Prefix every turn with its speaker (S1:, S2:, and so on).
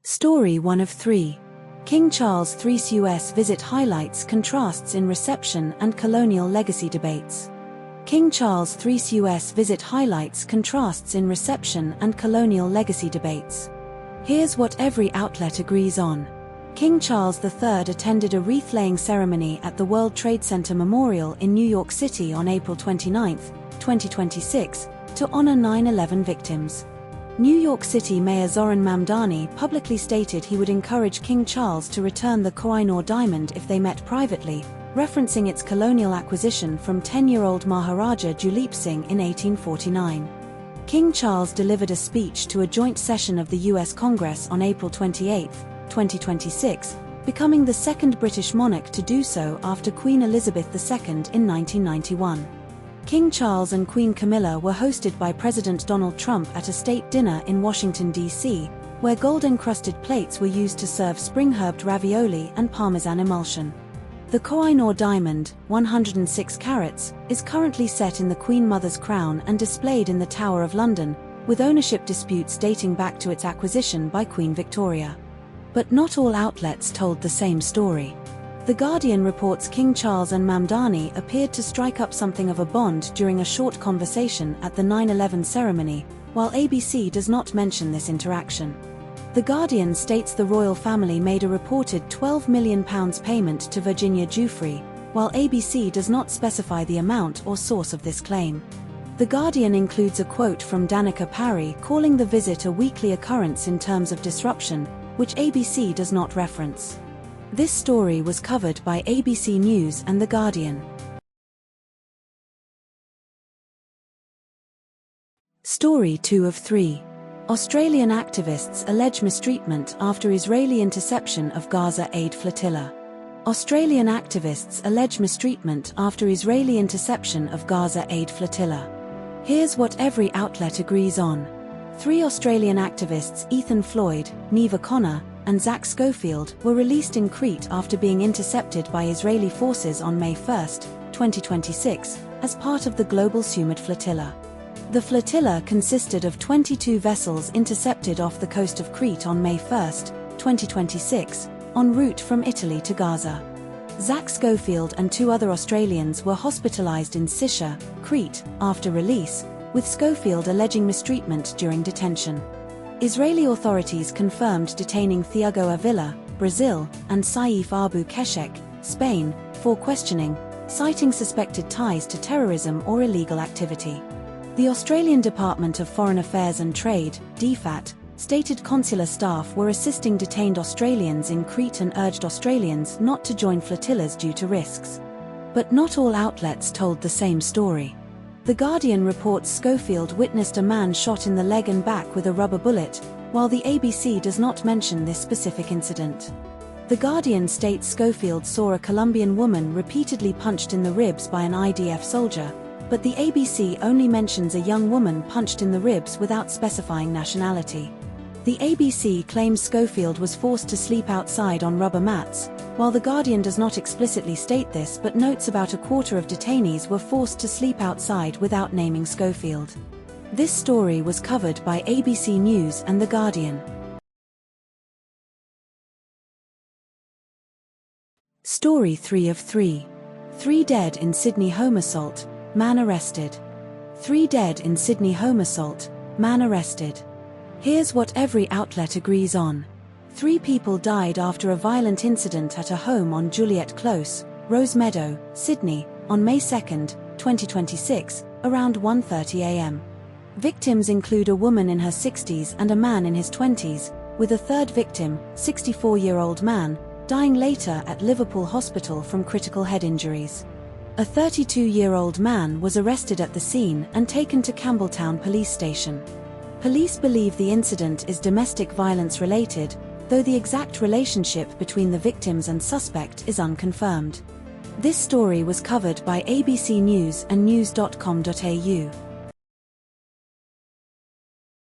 S1: Story 1 of 3. King Charles III's US visit highlights contrasts in reception and colonial legacy debates. King Charles III's US visit highlights contrasts in reception and colonial legacy debates. Here's what every outlet agrees on. King Charles III attended a wreath-laying ceremony at the World Trade Center Memorial in New York City on April 29, 2026, to honor 9/11 victims. New York City Mayor Zoran Mamdani publicly stated he would encourage King Charles to return the Koh-i-Noor diamond if they met privately, referencing its colonial acquisition from 10-year-old Maharaja Duleep Singh in 1849. King Charles delivered a speech to a joint session of the US Congress on April 28, 2026, becoming the second British monarch to do so after Queen Elizabeth II in 1991. King Charles and Queen Camilla were hosted by President Donald Trump at a state dinner in Washington, D.C., where gold-encrusted plates were used to serve spring-herbed ravioli and Parmesan emulsion. The Koh-i-Noor diamond, 106 carats, is currently set in the Queen Mother's crown and displayed in the Tower of London, with ownership disputes dating back to its acquisition by Queen Victoria. But not all outlets told the same story. The Guardian reports King Charles and Mamdani appeared to strike up something of a bond during a short conversation at the 9/11 ceremony, while ABC does not mention this interaction. The Guardian states the royal family made a reported £12 million payment to Virginia Giuffre, while ABC does not specify the amount or source of this claim. The Guardian includes a quote from Danica Parry calling the visit a weekly occurrence in terms of disruption, which ABC does not reference. This story was covered by ABC News and The Guardian. Story 2 of 3. Australian activists allege mistreatment after Israeli interception of Gaza aid flotilla. Australian activists allege mistreatment after Israeli interception of Gaza aid flotilla. Here's what every outlet agrees on. 3 Australian activists, Ethan Floyd, Neva Connor, and Zach Schofield, were released in Crete after being intercepted by Israeli forces on May 1, 2026, as part of the global Sumud flotilla. The flotilla consisted of 22 vessels intercepted off the coast of Crete on May 1, 2026, en route from Italy to Gaza. Zach Schofield and 2 other Australians were hospitalized in Siscia, Crete, after release, with Schofield alleging mistreatment during detention. Israeli authorities confirmed detaining Thiago Avila, Brazil, and Saif Abu Keshek, Spain, for questioning, citing suspected ties to terrorism or illegal activity. The Australian Department of Foreign Affairs and Trade, DFAT, stated consular staff were assisting detained Australians in Crete and urged Australians not to join flotillas due to risks. But not all outlets told the same story. The Guardian reports Schofield witnessed a man shot in the leg and back with a rubber bullet, while the ABC does not mention this specific incident. The Guardian states Schofield saw a Colombian woman repeatedly punched in the ribs by an IDF soldier, but the ABC only mentions a young woman punched in the ribs without specifying nationality. The ABC claims Schofield was forced to sleep outside on rubber mats, while The Guardian does not explicitly state this but notes about a quarter of detainees were forced to sleep outside without naming Schofield. This story was covered by ABC News and The Guardian. Story 3 of 3. 3 dead in Sydney home assault, man arrested. 3 dead in Sydney home assault, man arrested. Here's what every outlet agrees on. 3 people died after a violent incident at a home on Juliet Close, Rosemeadow, Sydney, on May 2, 2026, around 1:30 a.m. Victims include a woman in her 60s and a man in his 20s, with a third victim, 64-year-old man, dying later at Liverpool Hospital from critical head injuries. A 32-year-old man was arrested at the scene and taken to Campbelltown Police Station. Police believe the incident is domestic violence related, though the exact relationship between the victims and suspect is unconfirmed. This story was covered by ABC News and news.com.au.